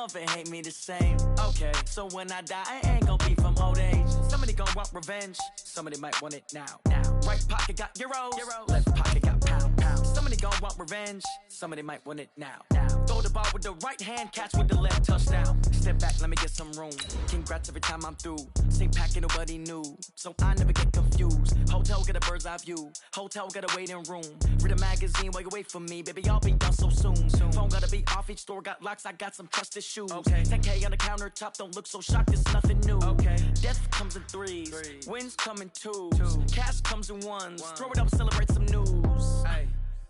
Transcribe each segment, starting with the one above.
love and hate me the same. Okay, so when I die, I ain't gonna be from old age. Somebody gonna want revenge, somebody might want it now. Right pocket got euros, left pocket got pounds. Somebody gonna want revenge, somebody might want it now. Throw the ball with the right hand, catch with the left, touchdown. Step back, let me get some room. Congrats every time I'm through. Same packet, nobody knew, so I never get confused. Hotel get a bird's eye view, hotel got a waiting room. Read a magazine while you wait for me, baby, I'll be done so soon. Phone gotta be off, each store got locks, I got some trusted shoes. 10K on the countertop, don't look so shocked, it's nothing new. Death comes in threes, wins come in twos, cash comes in ones. Throw it up, celebrate some news.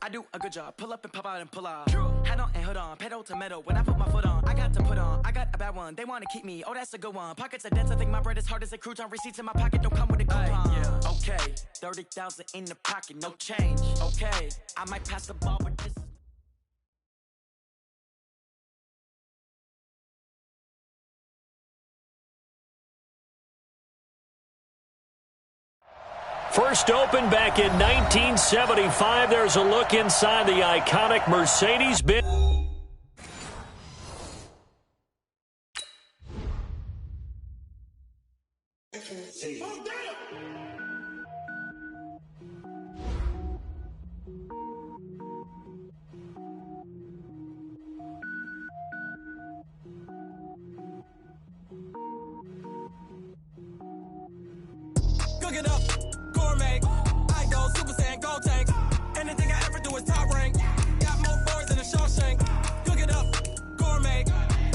I do a good job, pull up and pop out and pull out. Hat on and hood on, pedal to metal. When I put my foot on, I got to put on. I got a bad one, they wanna keep me. Oh, that's a good one. Pockets are dense, I think my bread is hard as a crouton. Receipts in my pocket don't come with a coupon. Okay, 30,000 in the pocket, no change. Okay, I might pass the ball, but this. First opened back in 1975. There's a look inside the iconic Mercedes-Benz. Cook it up, gourmet. I go Super Saiyan, gold tank. Anything I ever do is top rank. Got more boards than a Shawshank. Cook it up, gourmet.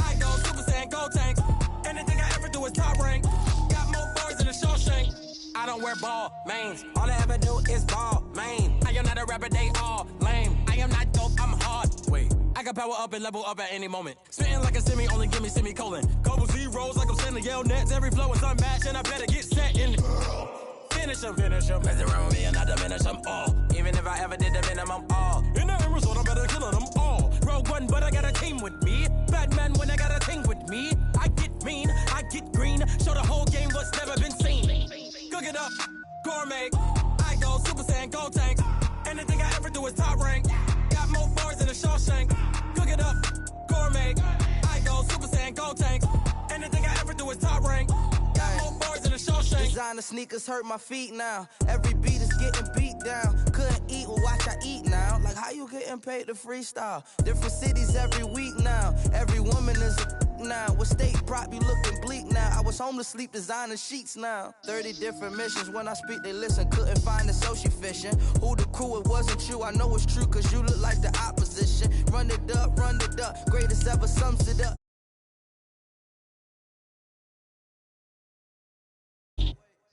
I go Super Saiyan, gold tank. Anything I ever do is top rank. Got more boards than a Shawshank. I don't wear ball mains. All I ever do is ball main. I am not a rapper, they all lame. I am not dope, I'm hard. Wait, I got power up and level up at any moment. Spitting like a semi, only give me semicolon. Couple zeros like I'm sending yell nets. Every flow is unmatched and I better get set in. Finish them. Mess around with me and I diminish them all. Even if I ever did the minimum, all. In the end result, I'm better killing them all. Rogue One, but I got a team with me. Batman when I got a thing with me. I get mean, I get green. Show the whole game what's never been seen. Cook it up, gourmet. I go Super Saiyan, gold tank. Anything I ever do is top rank. Got more bars than a Shawshank. Cook it up, gourmet. I go Super Saiyan, gold tank. Anything I ever do is top rank. Designer sneakers hurt my feet now. Every beat is getting beat down. Couldn't eat, well watch I eat now. Like how you getting paid to freestyle? Different cities every week now. Every woman is a now. With state prop you looking bleak now. I was home to sleep designing sheets now. 30 different missions. When I speak they listen. Couldn't find the social fishing. Who the crew, it wasn't you. I know it's true cause you look like the opposition. Run it up. Greatest ever sums it up.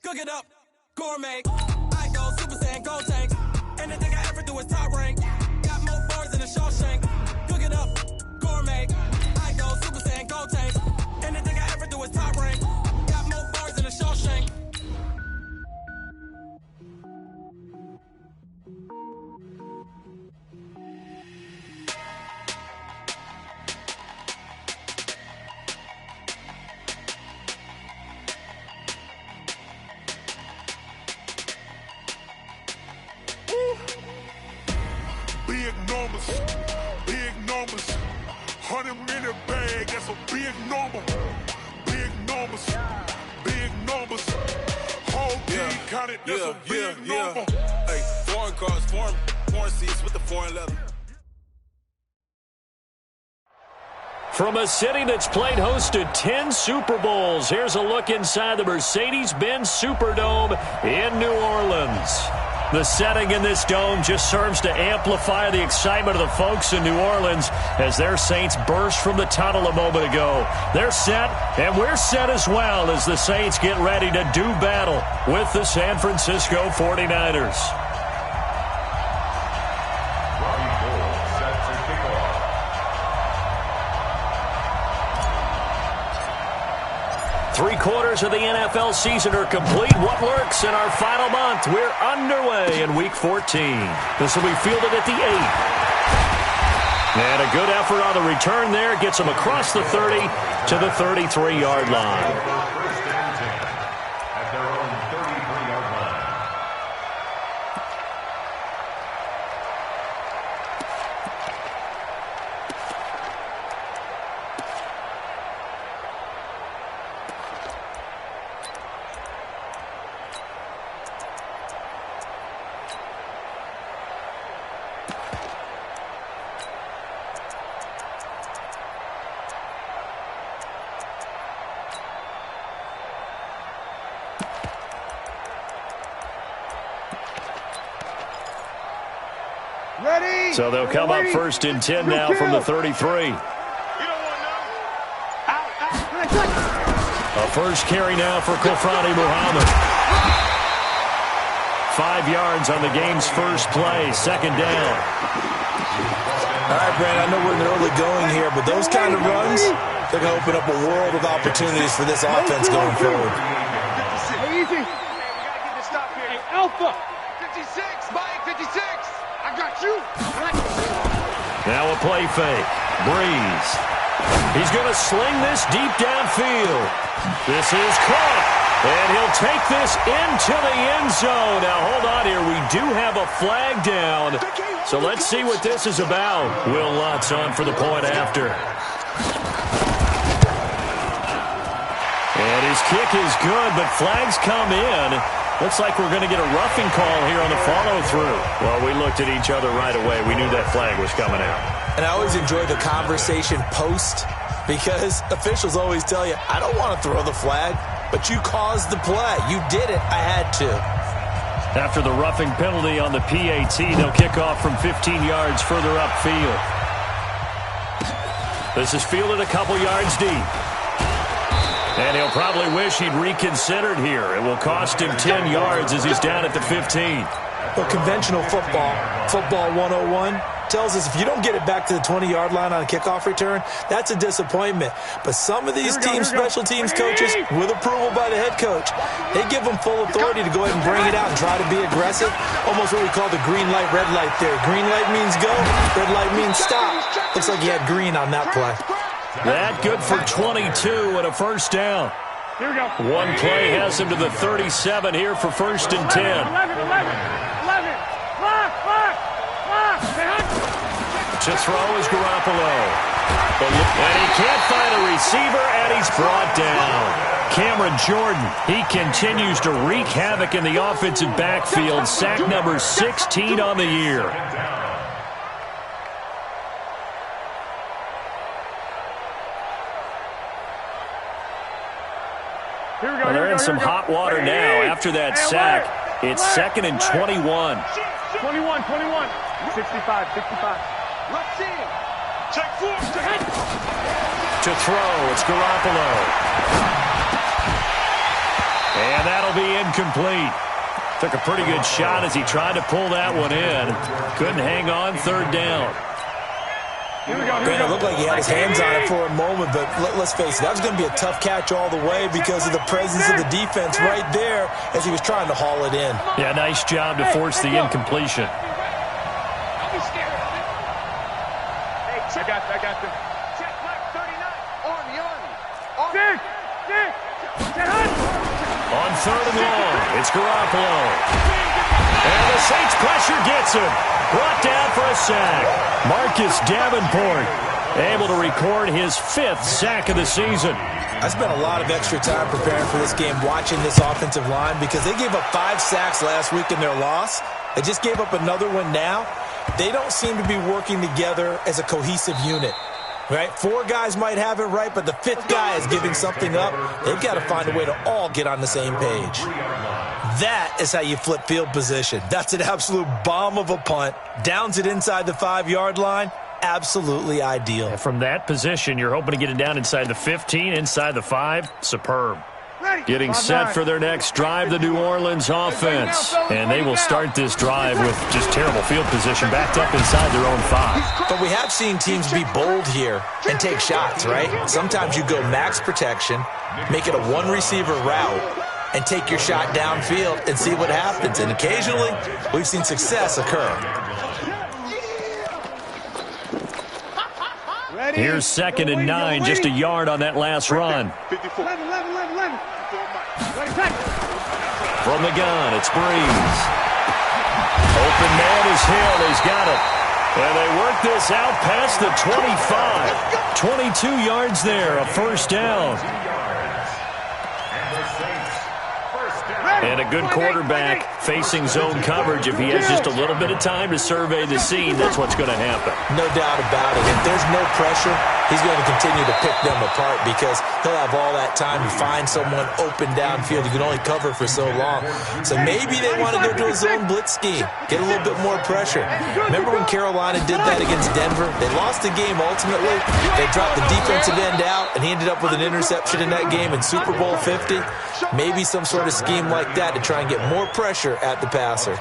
Cook it up, gourmet. I go Super Saiyan, gold tank. Anything I ever do is top rank. Got more bars than a Shawshank. Cook it up, gourmet. I go Super Saiyan, gold tank. Anything I ever do is top rank. Got more bars than a Shawshank. Big numbers, 100-minute bag, that's a big number. Big numbers, whole team counted, that's a big number. Hey, foreign cars, foreign seats with the foreign leather. From a city that's played host to 10 Super Bowls, here's a look inside the Mercedes-Benz Superdome in New Orleans. The setting in this dome just serves to amplify the excitement of the folks in New Orleans as their Saints burst from the tunnel a moment ago. They're set, and we're set as well as the Saints get ready to do battle with the San Francisco 49ers. Three-quarters of the NFL season are complete. What works in our final month? We're underway in Week 14. This will be fielded at the 8. And a good effort on the return there. Gets them across the 30 to the 33-yard line. So they'll come up 1st and 10 now from the 33. A first carry now for Kofrani Muhammad. 5 yards on the game's first play, 2nd down. All right, Brandon, I know we're in the early going here, but those kind of runs, they're going to open up a world of opportunities for this offense going forward. Easy. Hey, Alpha. 56, Mike, 56. I got you. Now a play fake. Breeze. He's going to sling this deep downfield. This is caught. And he'll take this into the end zone. Now, hold on here. We do have a flag down. So let's see what this is about. Will Lutz on for the point after. And his kick is good, but flags come in. Looks like we're going to get a roughing call here on the follow-through. Well, we looked at each other right away. We knew that flag was coming out. And I always enjoy the conversation post because officials always tell you, I don't want to throw the flag, but you caused the play. You did it. I had to. After the roughing penalty on the PAT, they'll kick off from 15 yards further upfield. This is fielded a couple yards deep. And he'll probably wish he'd reconsidered here. It will cost him 10 yards as he's down at the 15. Well, conventional football 101, tells us if you don't get it back to the 20-yard line on a kickoff return, that's a disappointment. But some of these special teams coaches, with approval by the head coach, they give them full authority to go ahead and bring it out and try to be aggressive, almost what we call the green light, red light theory. Green light means go, red light means stop. Looks like he had green on that play. That good for 22 and a first down. Here we go. One play has him to the 37 here for 1st and 10. 11. To throw is Garoppolo. And he can't find a receiver, and he's brought down. Cameron Jordan, he continues to wreak havoc in the offensive backfield. Sack number 16 on the year. Well, they're in some hot water now. After that sack, it's 2nd and 21. 21. 65. Let's see. Check 4. To throw, it's Garoppolo. And that'll be incomplete. Took a pretty good shot as he tried to pull that one in. Couldn't hang on, 3rd down. It looked like he had his hands on it for a moment, but let's face it, that was going to be a tough catch all the way because of the presence of the defense right there as he was trying to haul it in. Yeah, nice job to force the incompletion. I got them. Check left 39. Army. On 3rd and long, it's Garoppolo. And the Saints pressure gets him. Brought down for a sack. Marcus Davenport able to record his 5th sack of the season. I spent a lot of extra time preparing for this game watching this offensive line because they gave up 5 sacks last week in their loss. They just gave up another one now. They don't seem to be working together as a cohesive unit. Right? 4 guys might have it right, but the 5th guy is giving something up. They've got to find a way to all get on the same page. That is how you flip field position. That's an absolute bomb of a punt. Downs it inside the 5-yard line. Absolutely ideal. And from that position, you're hoping to get it down inside the 15, inside the 5. Superb. Getting set for their next drive, the New Orleans offense. And they will start this drive with just terrible field position backed up inside their own 5. But we have seen teams be bold here and take shots, right? Sometimes you go max protection, make it a 1-receiver route, and take your shot downfield and see what happens. And occasionally, we've seen success occur. Here's 2nd and 9, just a yard on that last run. 11. From the gun, it's Breeze. Open man is Hill. He's got it. And they work this out past the 25. 22 yards there, a 1st down. And a good quarterback facing zone coverage. If he has just a little bit of time to survey the scene, that's what's going to happen. No doubt about it. If there's no pressure, he's going to continue to pick them apart because he'll have all that time to find someone open downfield. You can only cover for so long. So maybe they want to go to a zone blitz scheme, get a little bit more pressure. Remember when Carolina did that against Denver? They lost the game ultimately. They dropped the defensive end out, and he ended up with an interception in that game in Super Bowl 50. Maybe some sort of scheme like that to try and get more pressure at the passer.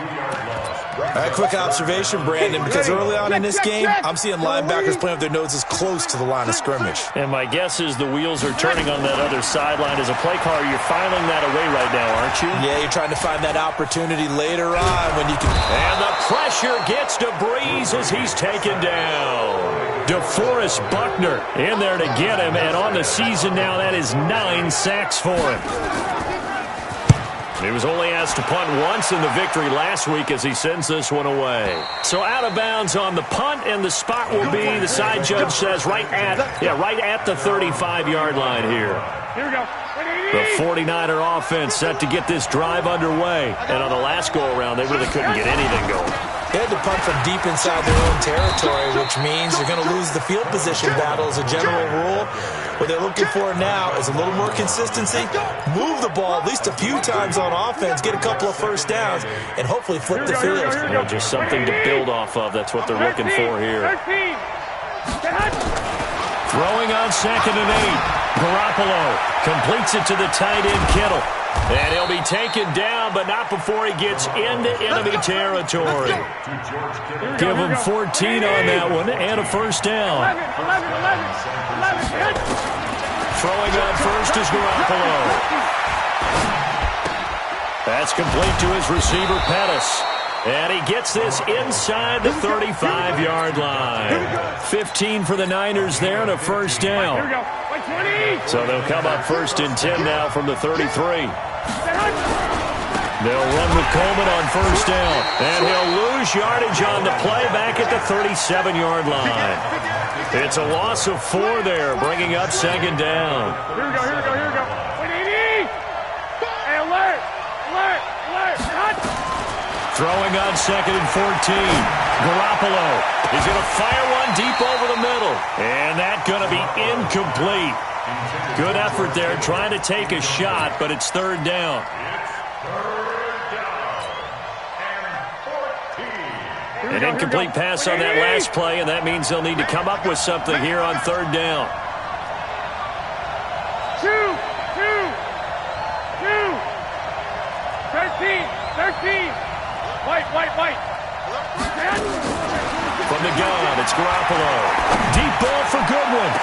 All right, quick observation, Brandon, because early on in this game, I'm seeing linebackers playing with their noses close to the line of scrimmage. And my guess is the wheels are turning on that other sideline. As a play caller, you're filing that away right now, aren't you? Yeah, you're trying to find that opportunity later on when you can. And the pressure gets to Breeze as he's taken down. DeForest Buckner in there to get him, and on the season now, that is 9 sacks for him. He was only asked to punt once in the victory last week as he sends this one away. So out of bounds on the punt, and the spot will be, the side judge says, right at the 35-yard line here. Here we go. The 49er offense set to get this drive underway. And on the last go-around, they really couldn't get anything going. They had to punt from deep inside their own territory, which means you're going to lose the field position battle as a general rule. What they're looking for now is a little more consistency, move the ball at least a few times on offense, get a couple of first downs, and hopefully flip the field. Just something to build off of. That's what they're looking for here. Throwing on 2nd and 8. Garoppolo completes it to the tight end, Kittle. And he'll be taken down, but not before he gets into enemy territory. Give him 14 on that one and a first down. 11. Throwing on first is Garoppolo. That's complete to his receiver, Pettis. And he gets this inside the 35-yard line. 15 for the Niners there and a first down. Here we go. 20. So they'll come up 1st and 10 now from the 33. They'll run with Coleman on first down. And he'll lose yardage on the play back at the 37-yard line. It's a loss of 4 there, bringing up 2nd down. Here we go. 180. Hey, alert. Throwing on 2nd and 14. Garoppolo is going to fire one deep over the middle. And that's going to be incomplete. Good effort there trying to take a shot, but it's 3rd down. An incomplete pass on that last play, and that means they'll need to come up with something here on 3rd down. 2. 13. White. From the gun, it's Garoppolo. Deep ball for Goodwin.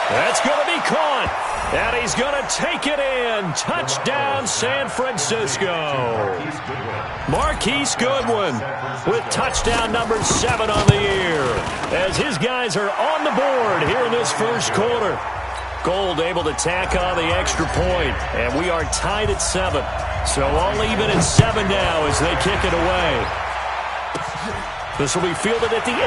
That's going to be caught. And he's going to take it in. Touchdown, San Francisco. Marquise Goodwin with touchdown number 7 on the year. As his guys are on the board here in this first quarter. Gold able to tack on the extra point. And we are tied at 7. So all even at 7 now as they kick it away. This will be fielded at the 8.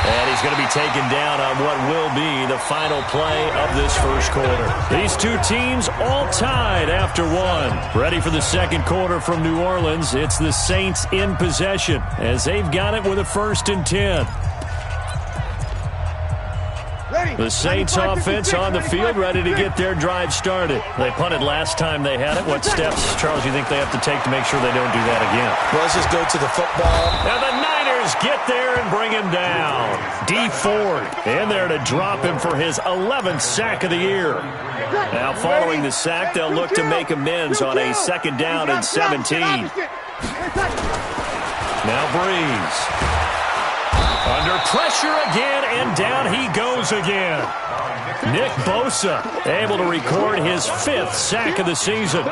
And he's going to be taken down on what will be the final play of this first quarter. These two teams all tied after 1. Ready for the second quarter from New Orleans. It's the Saints in possession as they've got it with a 1st and 10. The Saints offense on the field, ready to get their drive started. They punted last time they had it. What steps, Charles, do you think they have to take to make sure they don't do that again? Well, let's just go to the football. Now the Niners get there and bring him down. D Ford in there to drop him for his 11th sack of the year. Now following the sack, they'll look to make amends on a 2nd down and 17. Now Breeze. Under pressure again, and down he goes again. Nick Bosa able to record his 5th sack of the season.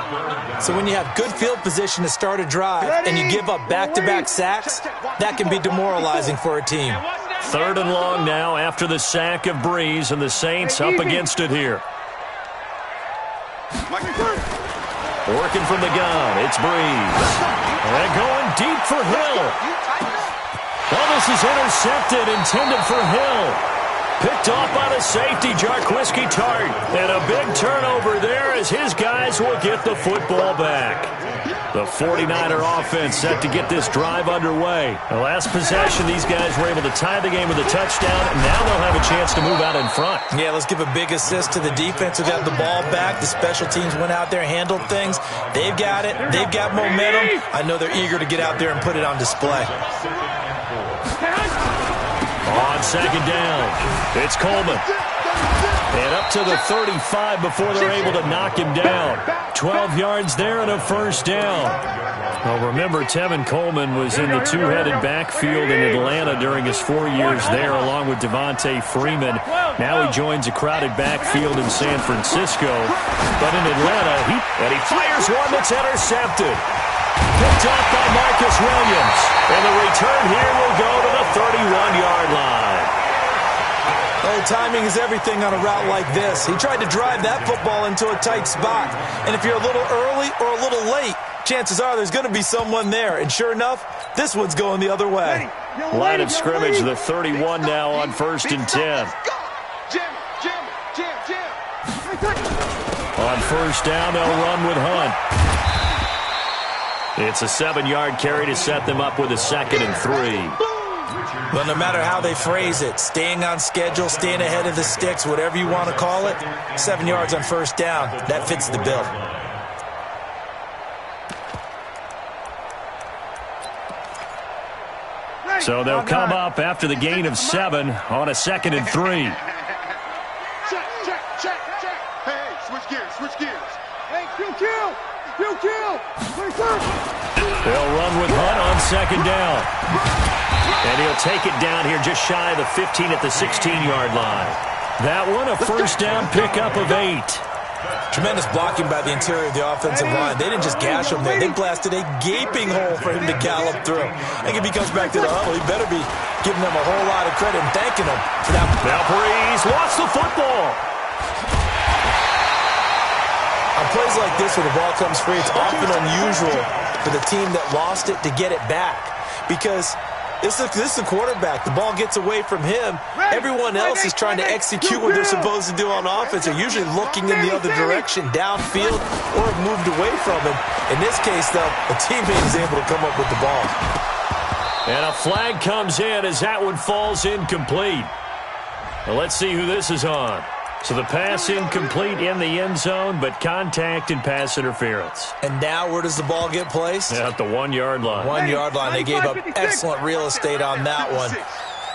So when you have good field position to start a drive and you give up back-to-back sacks, that can be demoralizing for a team. 3rd and long now after the sack of Breeze, and the Saints up against it here. Working from the gun, it's Breeze. And going deep for Hill. Well, this is intercepted, intended for Hill. Picked off by the safety, Jarquiski Tart. And a big turnover there as his guys will get the football back. The 49er offense set to get this drive underway. The last possession, these guys were able to tie the game with a touchdown, and now they'll have a chance to move out in front. Yeah, let's give a big assist to the defense who got the ball back. The special teams went out there, handled things. They've got it. They've got momentum. I know they're eager to get out there and put it on display. On second down, it's Coleman. And up to the 35 before they're able to knock him down. 12 yards there and a first down. Well, remember, Tevin Coleman was in the two-headed backfield in Atlanta during his 4 years there, along with Devontae Freeman. Now he joins a crowded backfield in San Francisco. But in Atlanta, he fires one that's intercepted. Picked off by Marcus Williams. And the return here will go to the 31-yard line. Oh, timing is everything on a route like this. He tried to drive that football into a tight spot. And if you're a little early or a little late, chances are there's going to be someone there. And sure enough, this one's going the other way. Line of scrimmage, the 31 now on 1st and 10. On first down, they'll run with Hunt. It's a 7-yard carry to set them up with a 2nd and 3. Well, no matter how they phrase it, staying on schedule, staying ahead of the sticks, whatever you want to call it, 7 yards on first down, that fits the bill. So they'll come up after the gain of 7 on a 2nd and 3. Check. Hey, switch gears. Hey, kill. They'll run with Hunt on 2nd down. And he'll take it down here just shy of the 15 at the 16-yard line. That one, a first down pickup of 8. Tremendous blocking by the interior of the offensive line. They didn't just gash him there. They blasted a gaping hole for him to gallop through. I think if he comes back to the huddle, he better be giving them a whole lot of credit and thanking them for that. Now Breeze lost the football. On plays like this where the ball comes free, it's often unusual for the team that lost it to get it back. Because this is the quarterback. The ball gets away from him. Everyone else is trying to execute what they're supposed to do on offense. They're usually looking in the other direction, downfield, or have moved away from him. In this case, though, a teammate is able to come up with the ball. And a flag comes in as that one falls incomplete. Now let's see who this is on. So the pass incomplete in the end zone, but contact and pass interference. And now where does the ball get placed? At the 1-yard line. 1-yard line. They gave up excellent real estate on that one.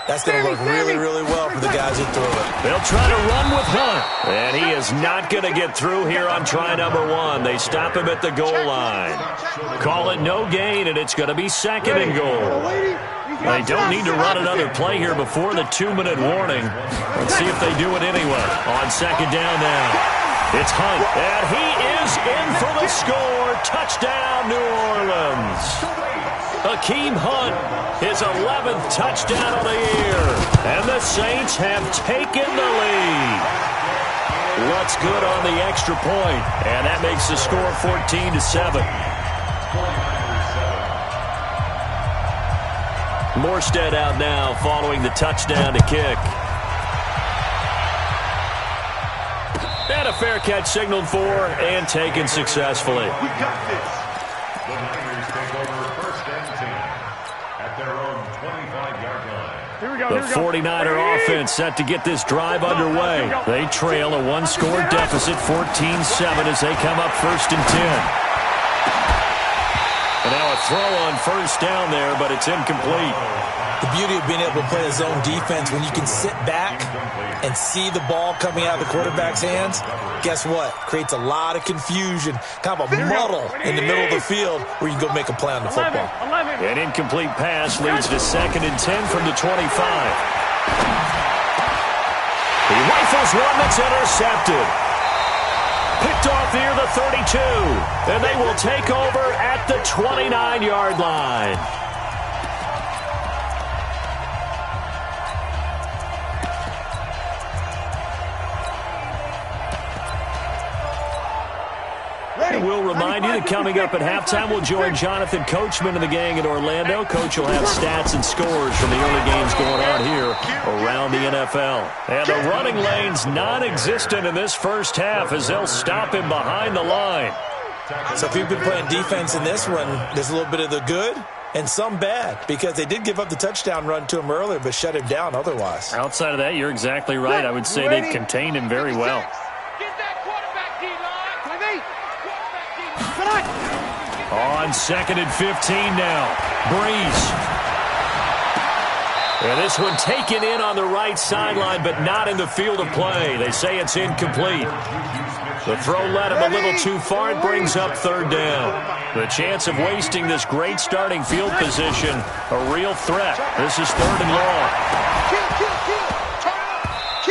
That's going to work really, really well for the guys who threw it. They'll try to run with Hunt. And he is not going to get through here on try number 1. They stop him at the goal line. Call it no gain, and it's going to be 2nd and goal. They don't need to run another play here before the 2-minute warning. Let's see if they do it anyway. On 2nd down now, it's Hunt. And he is in for the score. Touchdown, New Orleans. Hakeem Hunt, his 11th touchdown of the year. And the Saints have taken the lead. What's good on the extra point? And that makes the score 14-7. Morstead out now following the touchdown to kick. And a fair catch signaled for and taken successfully. We got this. The Niners take over 1st and 10 at their own 25-yard line. Here we go. The 49er offense set to get this drive underway. They trail a 1-score deficit, 14-7, as they come up 1st and 10. And now a throw on first down there, but it's incomplete. The beauty of being able to play a zone defense, when you can sit back and see the ball coming out of the quarterback's hands, guess what? Creates a lot of confusion, kind of a muddle in the middle of the field where you can go make a play on the football. An incomplete pass leads to 2nd and 10 from the 25. He rifles one that's intercepted. Picked off near the 32. And they will take over at the 29-yard line. And we'll remind you that coming up at halftime, we'll join Jonathan Coachman and the gang in Orlando. Coach will have stats and scores from the early games going on here around the NFL. And the running lane's non-existent in this first half as they'll stop him behind the line. So if you've been playing defense in this one, there's a little bit of the good and some bad, because they did give up the touchdown run to him earlier, but shut him down otherwise. Outside of that, you're exactly right. I would say they contained him very well. On 2nd and 15 now. Breeze. And this one taken in on the right sideline, but not in the field of play. They say it's incomplete. The throw led him a little too far. It brings up 3rd down. The chance of wasting this great starting field position, a real threat. This is 3rd and long.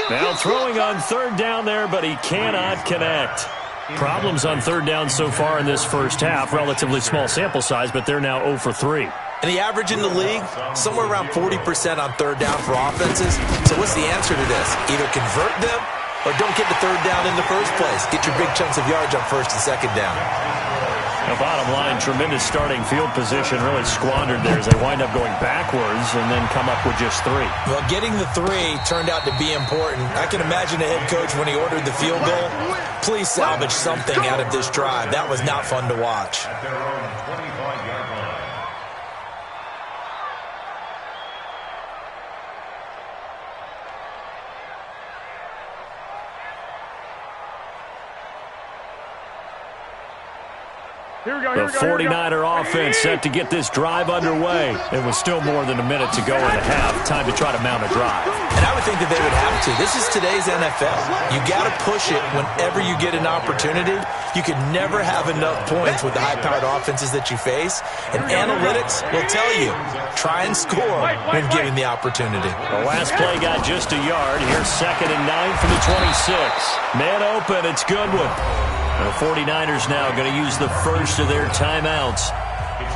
Now throwing on 3rd down there, but he cannot connect. Problems on 3rd down so far in this first half. Relatively small sample size, but they're now 0 for 3. And the average in the league, somewhere around 40% on 3rd down for offenses. So what's the answer to this? Either convert them or don't get the 3rd down in the first place. Get your big chunks of yards on 1st and 2nd down. The bottom line, tremendous starting field position, really squandered there as they wind up going backwards and then come up with just 3. Well, getting the 3 turned out to be important. I can imagine the head coach when he ordered the field goal. Please salvage something out of this drive. That was not fun to watch. At their own 25-yard line. The 49er offense set to get this drive underway. It was still more than a minute to go in the half. Time to try to mount a drive. And I would think that they would have to. This is today's NFL. You got to push it whenever you get an opportunity. You can never have enough points with the high-powered offenses that you face. And analytics will tell you, try and score when given the opportunity. The last play got just a yard. Here's 2nd and 9 from the 26. Man open, it's Goodwin. The 49ers now going to use the first of their timeouts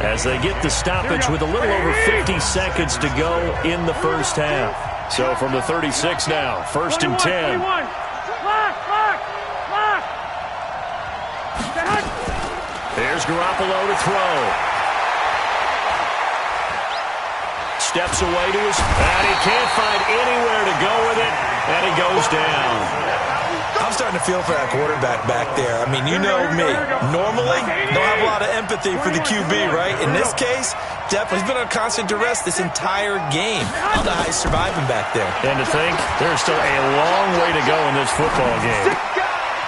as they get the stoppage with a little over 50 seconds to go in the first half. So from the 36 now, 1st and 10. There's Garoppolo to throw. Steps away to his, and he can't find anywhere to go with it, and he goes down. I'm starting to feel for that quarterback back there. I mean, you know me. Normally, don't have a lot of empathy for the QB, right? In this case, definitely, he's been on constant duress this entire game. I don't know how he's surviving back there. And to think, there's still a long way to go in this football game.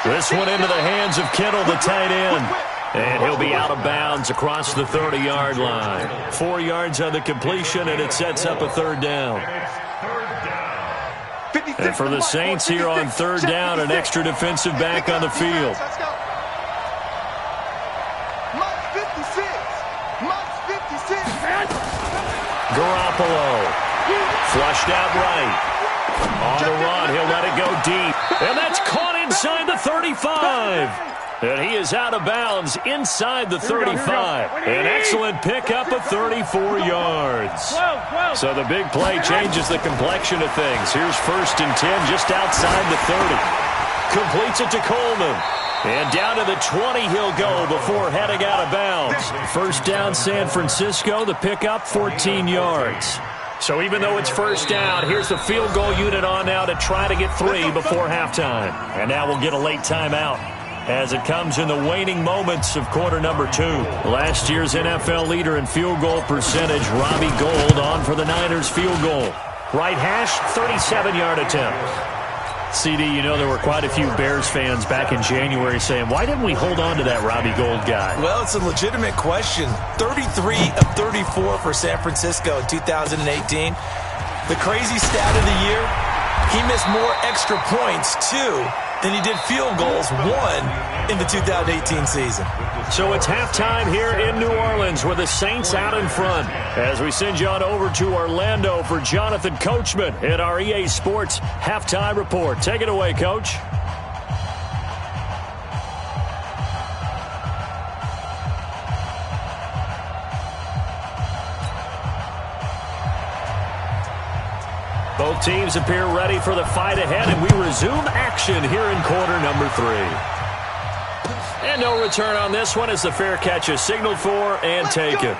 This one into the hands of Kittle, the tight end. And he'll be out of bounds across the 30-yard line. 4 yards on the completion, and it sets up a 3rd down. And for the Saints here on 3rd down, an extra defensive back on the field. Garoppolo. Flushed out right. On the run, he'll let it go deep. And that's caught inside the 35. And he is out of bounds inside the 35. An excellent pickup of 34 yards. So the big play changes the complexion of things. Here's 1st and 10 just outside the 30. Completes it to Coleman. And down to the 20 he'll go before heading out of bounds. 1st down San Francisco, the pickup 14 yards. So even though it's 1st down, here's the field goal unit on now to try to get 3 before halftime. And now we'll get a late timeout as it comes in the waning moments of quarter number 2. Last year's NFL leader in field goal percentage, Robbie Gould, on for the Niners field goal. Right hash, 37-yard attempt. CD, you know there were quite a few Bears fans back in January saying, why didn't we hold on to that Robbie Gould guy? Well, it's a legitimate question. 33 of 34 for San Francisco in 2018. The crazy stat of the year, he missed more extra points, too, than he did field goals, 1 in the 2018 season. So it's halftime here in New Orleans with the Saints out in front as we send you on over to Orlando for Jonathan Coachman at our EA Sports Halftime Report. Take it away, Coach. Both teams appear ready for the fight ahead, and we resume action here in quarter number 3. And no return on this one as the fair catch is signaled for and taken.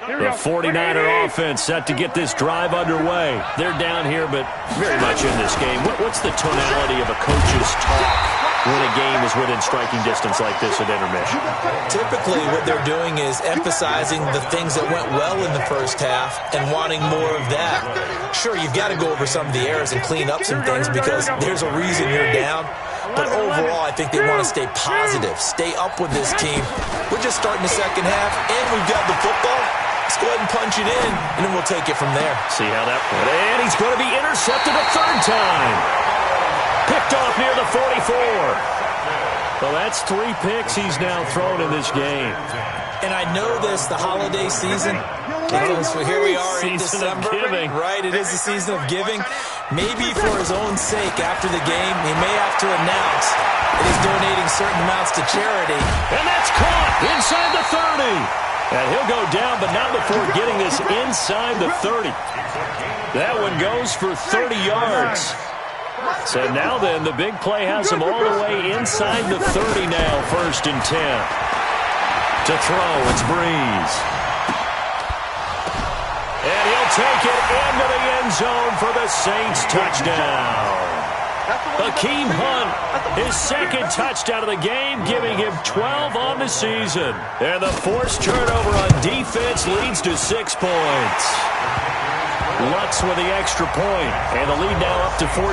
The 49er offense set to get this drive underway. They're down here, but very much in this game. What's the tonality of a coach's talk when a game is within striking distance like this at intermission? Typically, what they're doing is emphasizing the things that went well in the first half and wanting more of that. Sure, you've got to go over some of the errors and clean up some things because there's a reason you're down. But overall, I think they want to stay positive, stay up with this team. We're just starting the second half, and we've got the football. Let's go ahead and punch it in, and then we'll take it from there. See how that went. And he's going to be intercepted a third time. Picked off near the 44. Well, that's 3 picks he's now thrown in this game. And I know this, the holiday season, because here we are in December. Right, it is the season of giving. Maybe for his own sake, after the game, he may have to announce that he's donating certain amounts to charity. And that's caught inside the 30. And he'll go down, but not before getting this inside the 30. That one goes for 30 yards. So now then, the big play has him all the way inside the 30 now, 1st and 10. To throw, it's Breeze. And he'll take it into the end zone for the Saints touchdown. Hakeem Hunt, his 2nd touchdown of the game, giving him 12 on the season. And the forced turnover on defense leads to 6 points. Lutz with the extra point, and the lead now up to 14.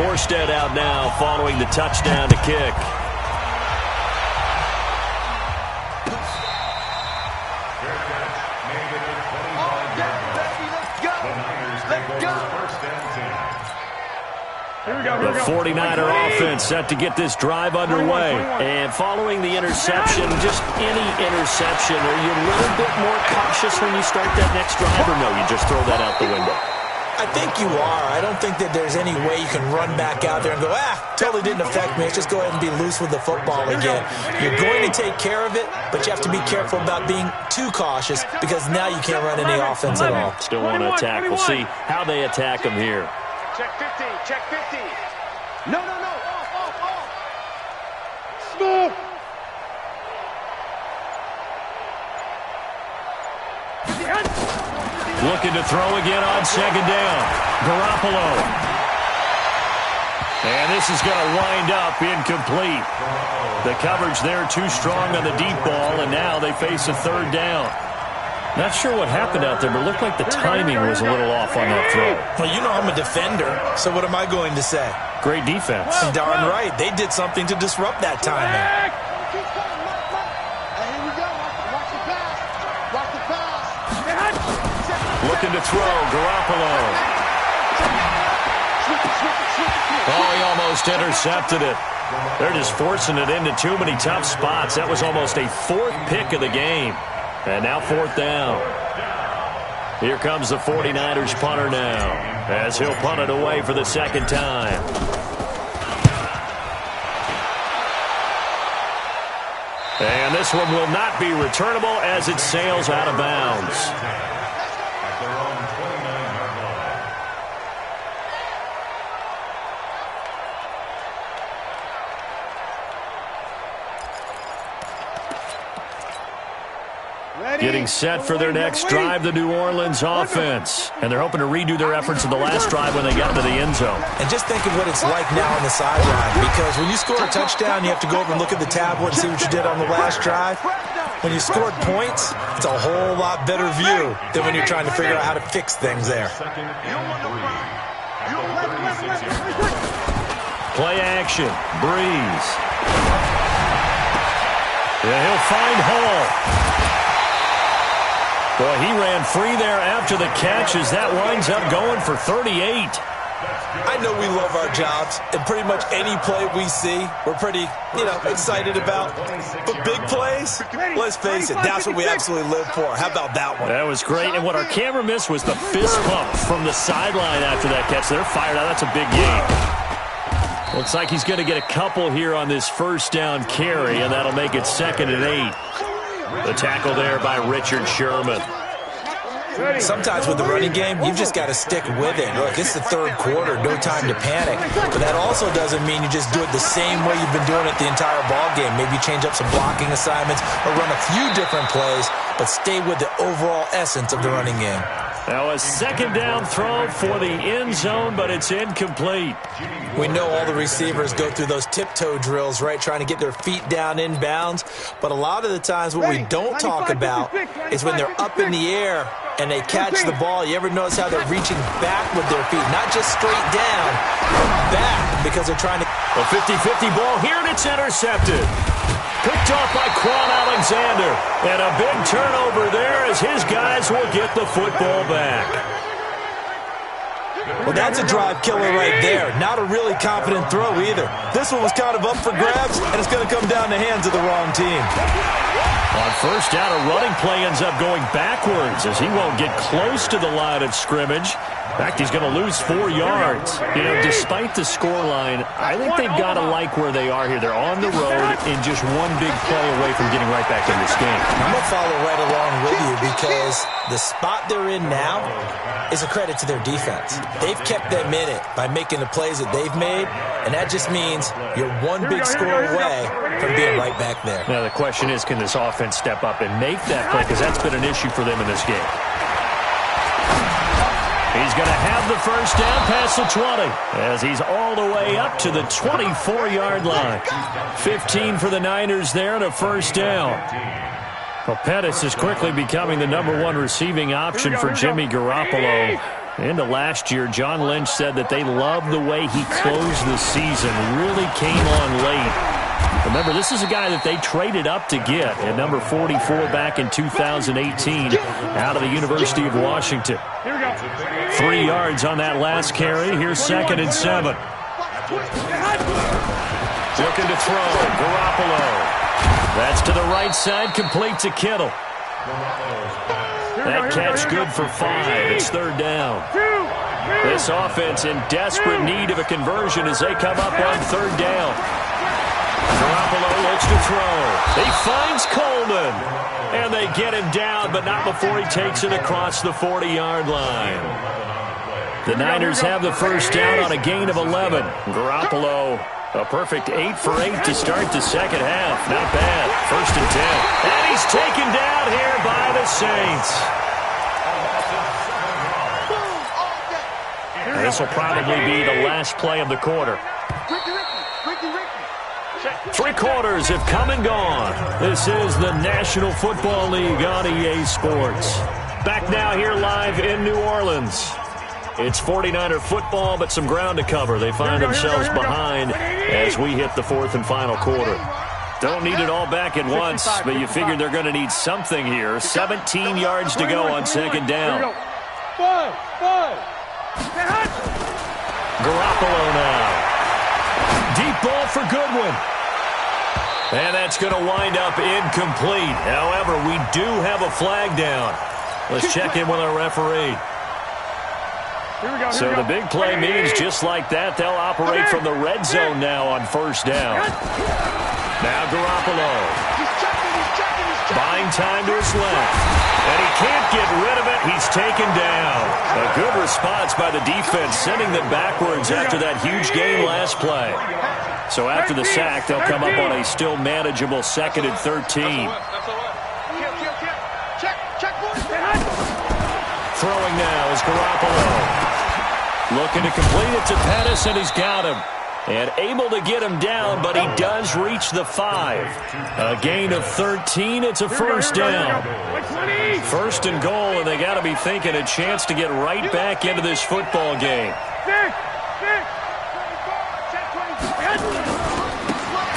Morstead out now following the touchdown to kick. The 49er offense set to get this drive underway. And following the interception, just any interception, are you a little bit more cautious when you start that next drive, or no, you just throw that out the window? I think you are. I don't think that there's any way you can run back out there and go, totally didn't affect me. Let's just go ahead and be loose with the football again. You're going to take care of it, but you have to be careful about being too cautious because now you can't run any offense at all. Still want to attack. We'll see how they attack him here. Check 50, check 50. No. Off. Stop. Looking to throw again on 2nd down. Garoppolo. And this is going to wind up incomplete. The coverage there too strong on the deep ball, and now they face a 3rd down. Not sure what happened out there, but it looked like the timing was a little off on that throw. Well, you know I'm a defender, so what am I going to say? Great defense. Darn right. They did something to disrupt that timing. Looking to throw, Garoppolo. Oh, he almost intercepted it. They're just forcing it into too many tough spots. That was almost a 4th pick of the game. And now 4th down. Here comes the 49ers punter now, as he'll punt it away for the 2nd time. And this one will not be returnable as it sails out of bounds. Getting set for their next drive, the New Orleans offense. And they're hoping to redo their efforts in the last drive when they got into the end zone. And just think of what it's like now on the sideline. Because when you score a touchdown, you have to go over and look at the tablet and see what you did on the last drive. When you scored points, it's a whole lot better view than when you're trying to figure out how to fix things there. Play action. Breeze. Yeah, he'll find Hall. Boy, he ran free there after the catch as that winds up going for 38. I know we love our jobs, and pretty much any play we see, we're pretty, excited about. But big plays, let's face it, that's what we absolutely live for. How about that one? That was great, and what our camera missed was the fist pump from the sideline after that catch. They're fired out. That's a big game. Looks like he's going to get a couple here on this 1st down carry, and that'll make it 2nd and 8. The tackle there by Richard Sherman. Sometimes with the running game, you've just got to stick with it. Look, it's the third quarter, no time to panic. But that also doesn't mean you just do it the same way you've been doing it the entire ball game. Maybe change up some blocking assignments or run a few different plays, but stay with the overall essence of the running game. Now a second down throw for the end zone, but it's incomplete. We know all the receivers go through those tiptoe drills, right, trying to get their feet down inbounds. But a lot of the times what we don't talk about is when they're up in the air and they catch the ball. You ever notice how they're reaching back with their feet? Not just straight down, but back, because they're trying to... A 50-50 ball here, and it's intercepted. Picked off by Quan Alexander. And a big turnover there as his guys will get the football back. Well, that's a drive killer right there. Not a really confident throw either. This one was kind of up for grabs, and it's going to come down the hands of the wrong team. On first down, a running play ends up going backwards as he won't get close to the line of scrimmage. In fact, he's going to lose 4 yards. You know, despite the scoreline, I think they've got to like where they are here. They're on the road and just one big play away from getting right back in this game. I'm going to follow right along with you because the spot they're in now is a credit to their defense. They've kept them in it by making the plays that they've made, and that just means you're one big score away from being right back there. Now, the question is, can this offense step up and make that play? Because that's been an issue for them in this game. He's going to have the first down past the 20 as he's all the way up to the 24-yard line. 15 for the Niners there and a first down. Well, Pettis is quickly becoming the #1 receiving option for Jimmy Garoppolo. Into last year, John Lynch said that they loved the way he closed the season, really came on late. Remember, this is a guy that they traded up to get at number 44 back in 2018 out of the University of Washington. 3 yards on that last carry. Here's 2nd and 7. Looking to throw. Garoppolo. That's to the right side, complete to Kittle. That catch good for 5. It's 3rd down. This offense in desperate need of a conversion as they come up on 3rd down. Garoppolo looks to throw. He finds Coleman. And they get him down, but not before he takes it across the 40-yard line. The Niners have the first down on a gain of 11. Garoppolo, a perfect 8 for 8 to start the second half. Not bad. 1st and 10. And he's taken down here by the Saints. This will probably be the last play of the quarter. 3 quarters have come and gone. This is the National Football League on EA Sports. Back now here live in New Orleans. It's 49er football, but some ground to cover. They find themselves behind as we hit the 4th and final quarter. Don't need it all back at once, but you figure they're going to need something here. 17 yards to go on 2nd down. Garoppolo now. Deep ball for Goodwin. And that's going to wind up incomplete. However, we do have a flag down. Let's check in with our referee. So the big play means just like that, they'll operate from the red zone now on 1st down. Now Garoppolo. Buying time to his left. And he can't get rid of it. He's taken down. A good response by the defense, sending them backwards after that huge gain last play. So after the sack, they'll come up on a still manageable 2nd and 13. Throwing now is Garoppolo. Looking to complete it to Pettis, and he's got him. And able to get him down, but he does reach the 5. A gain of 13. It's a first down. 1st and goal, and they got to be thinking a chance to get right back into this football game.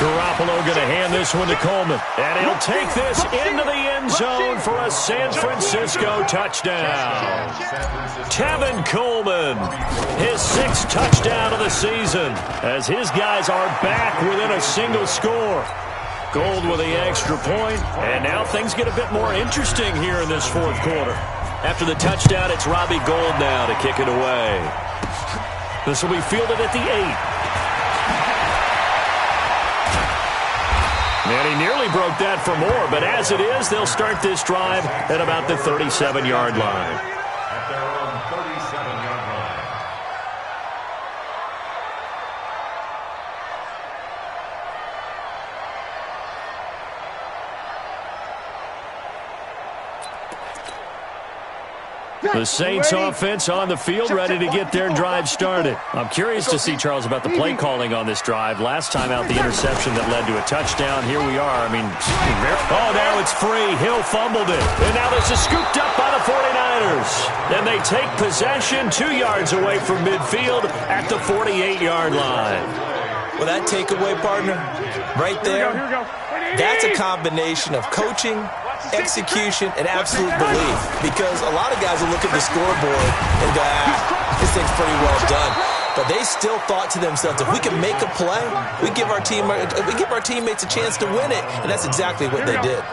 Garoppolo going to hand this one to Coleman. And he'll take this into the end zone for a San Francisco touchdown. Tevin Coleman, his 6th touchdown of the season, as his guys are back within a single score. Gold with the extra point, and now things get a bit more interesting here in this 4th quarter. After the touchdown, it's Robbie Gould now to kick it away. This will be fielded at the 8. And he nearly broke that for more, but as it is, they'll start this drive at about the 37-yard line. At their own 37-yard line. The Saints offense on the field, ready to get their drive started. I'm curious to see, Charles, about the play calling on this drive. Last time out, the interception that led to a touchdown. Here we are. I mean, now it's free. Hill fumbled it. And now this is scooped up by the 49ers. And they take possession 2 yards away from midfield at the 48-yard line. Well, that takeaway, partner, right there, that's a combination of coaching, execution, and absolute belief. Because a lot of guys will look at the scoreboard and go, this thing's pretty well done. But they still thought to themselves, if we can make a play, we give our teammates a chance to win it. And that's exactly what they did.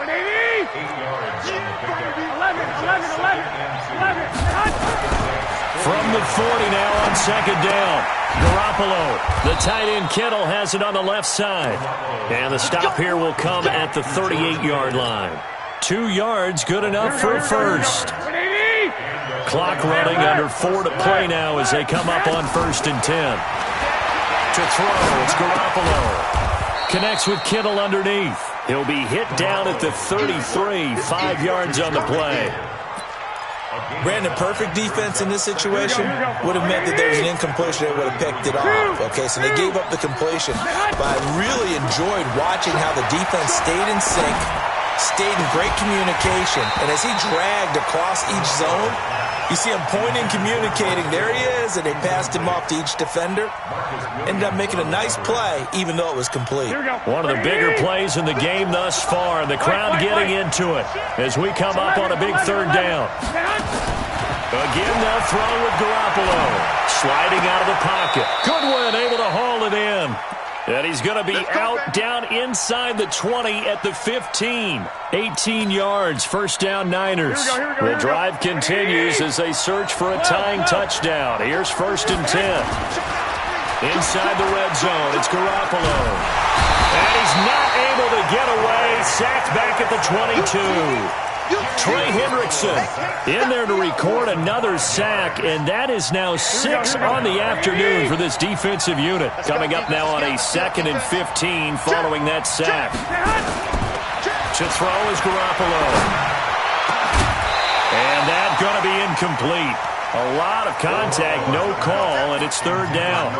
From the 40 now on second down. Garoppolo. The tight end Kittle has it on the left side. And the stop here will come at the 38-yard line. 2 yards, good enough for a first. Clock running, under 4 to play now as they come up on 1st and 10. To throw, it's Garoppolo. Connects with Kittle underneath. He'll be hit down at the 33, 5 yards on the play. Brandon, perfect defense in this situation would have meant that there was an incompletion. They would have picked it off. Okay, so they gave up the completion. But I really enjoyed watching how the defense stayed in sync, stayed in great communication. And as he dragged across each zone, you see him pointing, communicating. There he is, and they passed him off to each defender. Ended up making a nice play, even though it was complete. One of the bigger plays in the game thus far, and the crowd getting into it as we come up on a big 3rd down. Again, they'll throw with Garoppolo. Sliding out of the pocket. Goodwin able to haul it in. And he's going to be out down inside the 20 at the 15. 18 yards, 1st down Niners. The drive continues as they search for a tying touchdown. Here's 1st and 10. Inside the red zone, it's Garoppolo. And he's not able to get away. Sacked back at the 22. Trey Hendrickson in there to record another sack, and that is now 6 on the afternoon for this defensive unit. Coming up now on a 2nd and 15 following that sack. To throw is Garoppolo. And that's going to be incomplete. A lot of contact, no call, and it's 3rd down.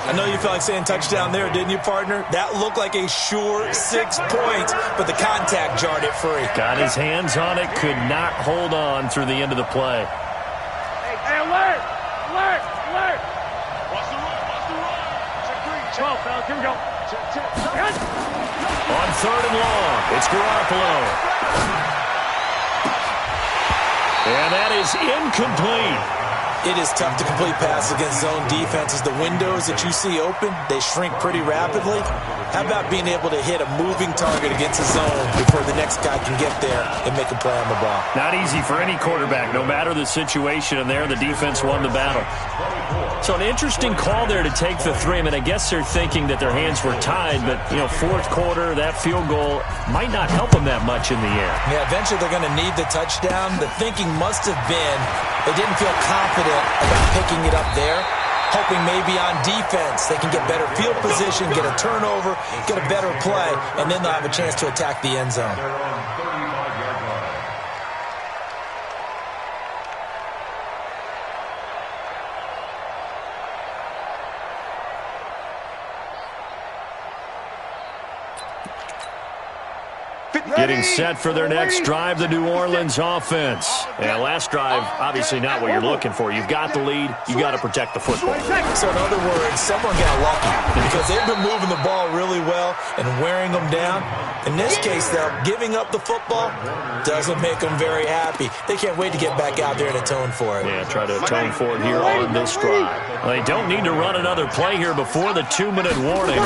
I know you felt like saying touchdown there, didn't you, partner? That looked like a sure 6 points, but the contact jarred it free. Got his hands on it, could not hold on through the end of the play. Hey, alert! Alert! Alert! Watch the run! Watch the run! Check 3. Check 12, fellas. Here we go. Check. On 3rd and long, it's Garoppolo. And that is incomplete. It is tough to complete passes against zone defenses. The windows that you see open, they shrink pretty rapidly. How about being able to hit a moving target against a zone before the next guy can get there and make a play on the ball? Not easy for any quarterback, no matter the situation, and there the defense won the battle. So an interesting call there to take the 3. I mean, I guess they're thinking that their hands were tied, but, 4th quarter, that field goal might not help them that much in the air. Yeah, eventually they're going to need the touchdown. The thinking must have been they didn't feel confident about picking it up there, hoping maybe on defense they can get better field position, get a turnover, get a better play, and then they'll have a chance to attack the end zone. Getting set for their next drive, the New Orleans offense. And last drive, obviously not what you're looking for. You've got the lead. You got to protect the football. So in other words, someone got lucky because they've been moving the ball really well and wearing them down. In this case, though, giving up the football doesn't make them very happy. They can't wait to get back out there and atone for it. Yeah, try to atone for it here on this drive. Well, they don't need to run another play here before the 2-minute warning.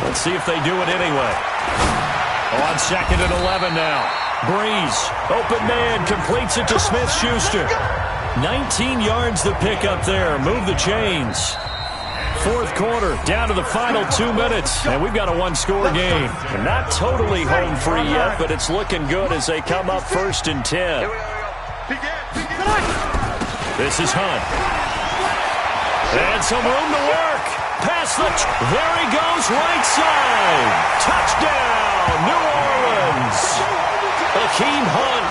Let's see if they do it anyway. On 2nd and 11 now. Breeze, open man, completes it to Smith-Schuster. 19 yards the pick up there. Move the chains. fourth quarter, down to the final 2 minutes, and we've got a one-score game. And not totally home free yet, but it's looking good as they come up 1st and 10. This is Hunt. And some room to work. Past there he goes, right side. Touchdown, New Orleans. Hakeem Hunt,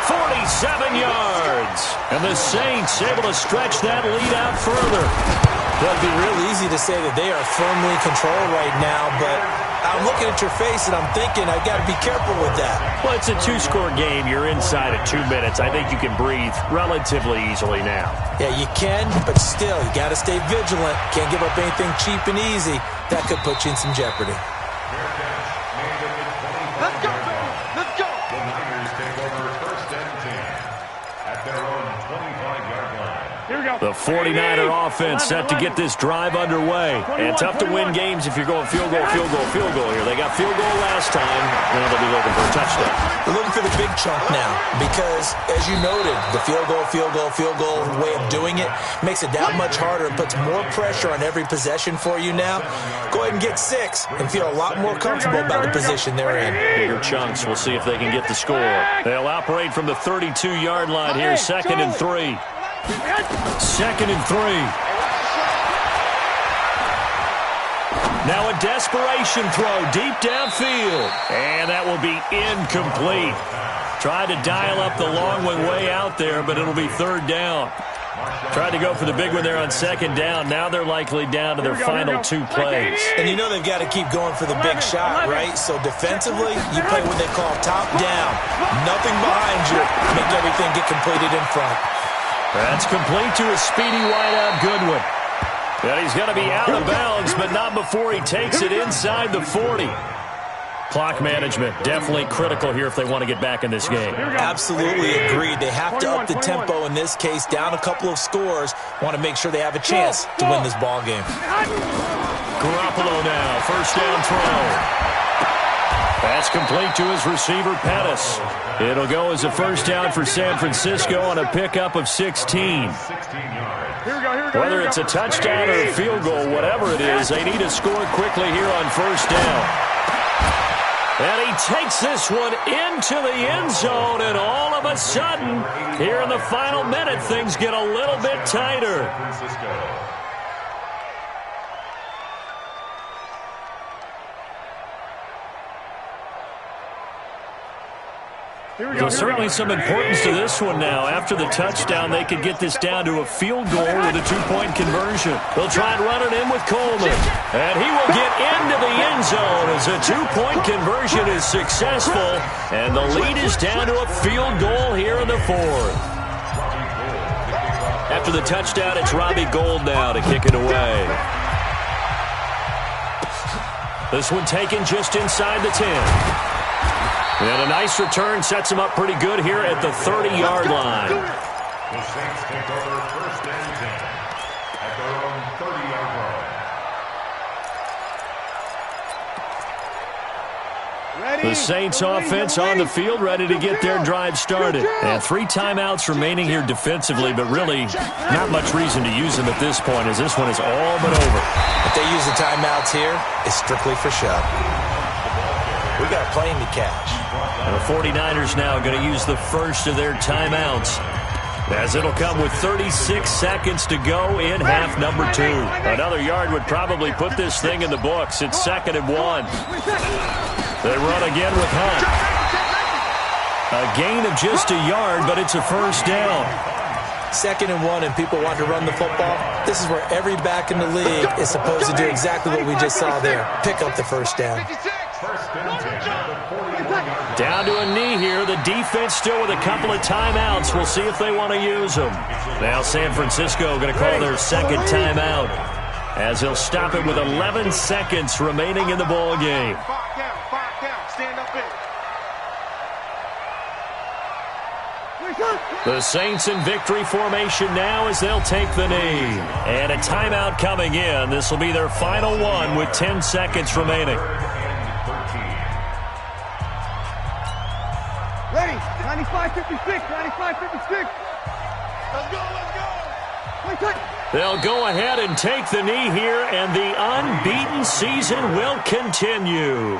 47 yards. And the Saints able to stretch that lead out further. Well, it'd be real easy to say that they are firmly controlled right now, but I'm looking at your face and I'm thinking I've got to be careful with that. Well, it's a two-score game. You're inside of 2 minutes. I think you can breathe relatively easily now. Yeah, you can, but still, you got to stay vigilant. Can't give up anything cheap and easy. That could put you in some jeopardy. Let's go. Let's go. The Niners take over 1st and 10 at their own 25-yard line. Here we go. The 49er offense set to get this drive underway. And tough to win games if you're going field goal here. They got field goal last time. Now they'll be looking for a touchdown. They're looking for the big chunk now because, as you noted, the field goal way of doing it makes it that much harder and puts more pressure on every possession for you now. Go ahead and get 6 and feel a lot more comfortable about the position they're in. Bigger chunks. We'll see if they can get the score. They'll operate from the 32-yard line here, 2nd and 3. 2nd and 3. Now a desperation throw deep downfield. And that will be incomplete. Tried to dial up the long one way out there, but it'll be 3rd down. Tried to go for the big one there on 2nd down. Now they're likely down to their final 2 plays. And you know they've got to keep going for the big shot, right? So defensively, you play what they call top down. Nothing behind you. Make everything get completed in front. That's complete to a speedy wideout Goodwin. And he's going to be out of bounds, but not before he takes it inside the 40. Clock management, definitely critical here if they want to get back in this game. Absolutely agreed. They have to up the tempo in this case, down a couple of scores. Want to make sure they have a chance to win this ball game. Garoppolo now, 1st down throw. That's complete to his receiver, Pettis. It'll go as a 1st down for San Francisco on a pickup of 16. Whether it's a touchdown or a field goal, whatever it is, they need to score quickly here on 1st down. And he takes this one into the end zone, and all of a sudden, here in the final minute, things get a little bit tighter. So certainly some importance to this one now. After the touchdown, they could get this down to a field goal with a 2-point conversion. They'll try and run it in with Coleman. And he will get into the end zone as a 2-point conversion is successful. And the lead is down to a field goal here in the 4th. After the touchdown, it's Robbie Gould now to kick it away. This one taken just inside the 10. And a nice return sets him up pretty good here at the 30-yard line. The Saints take over 1st and 10 at their own 30-yard line. The Saints offense on the field, ready to get their drive started. And 3 timeouts remaining here defensively, but really not much reason to use them at this point as this one is all but over. If they use the timeouts here, it's strictly for show. We got a plane to catch. And the 49ers now going to use the first of their timeouts, as it'll come with 36 seconds to go in half number 2. Another yard would probably put this thing in the books. It's 2nd and 1. They run again with Hunt. A gain of just a yard, but it's a 1st down. 2nd and 1, and people want to run the football. This is where every back in the league is supposed to do exactly what we just saw there. Pick up the 1st down. Down to a knee here. The defense still with a couple of timeouts. We'll see if they want to use them. Now San Francisco going to call their 2nd timeout, as they'll stop it with 11 seconds remaining in the ball game. The Saints in victory formation now as they'll take the knee. And a timeout coming in. This will be their final one with 10 seconds remaining. Ready, 95-56, 95-56. Let's go, let's go. They'll go ahead and take the knee here, and the unbeaten season will continue.